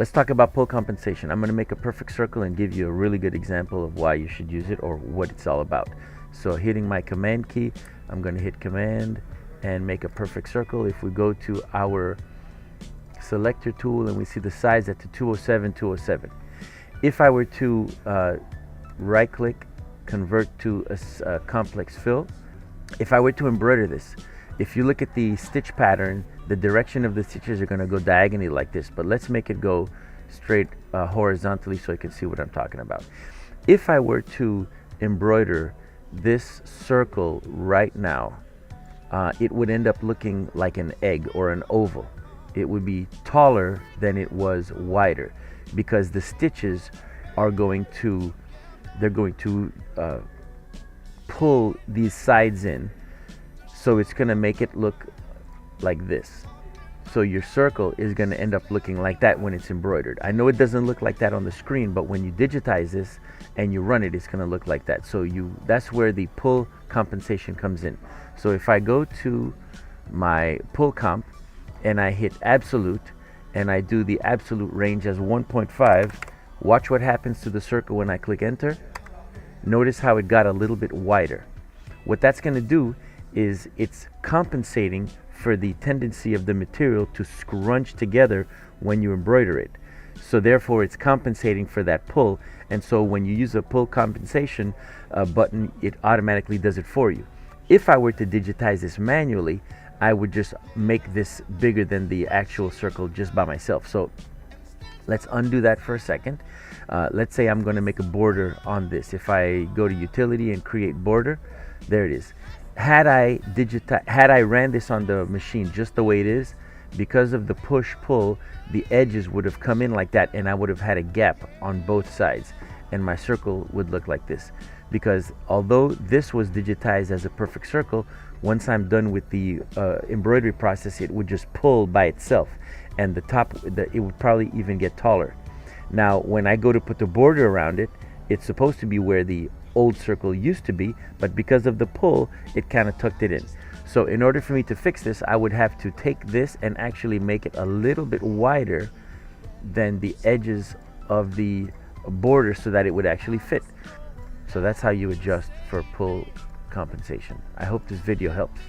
Let's talk about pull compensation. I'm going to make a perfect circle and give you a really good example of why you should use it or what it's all about. So hitting my command key, I'm going to hit command and make a perfect circle. If we go to our selector tool and we see the size at the 207, 207. If I were to right click, convert to a complex fill, if I were to embroider this, if you look at the stitch pattern, the direction of the stitches are going to go diagonally like this, but let's make it go straight horizontally so you can see what I'm talking about. If I were to embroider this circle right now, it would end up looking like an egg or an oval. It would be taller than it was wider because the stitches are going to pull these sides in, so it's going to make it look like this. So your circle is going to end up looking like that when it's embroidered. I know it doesn't look like that on the screen, but when you digitize this and you run it, it's going to look like that. So that's where the pull compensation comes in. So if I go to my pull comp and I hit absolute and I do the absolute range as 1.5, watch what happens to the circle when I click enter. Notice how it got a little bit wider. What that's going to do is it's compensating for the tendency of the material to scrunch together when you embroider it. So therefore it's compensating for that pull, and so when you use a pull compensation button, it automatically does it for you. If I were to digitize this manually, I would just make this bigger than the actual circle just by myself. So let's undo that for a second. Let's say I'm going to make a border on this. If I go to utility and create border, there it is. Had I ran this on the machine just the way it is, because of the push-pull, the edges would have come in like that, and I would have had a gap on both sides, and my circle would look like this. Because although this was digitized as a perfect circle, once I'm done with the embroidery process, it would just pull by itself, and it would probably even get taller. Now, when I go to put the border around it, it's supposed to be where the old circle used to be, but because of the pull, it kind of tucked it in. So in order for me to fix this, I would have to take this and actually make it a little bit wider than the edges of the border so that it would actually fit. So that's how you adjust for pull compensation. I hope this video helps.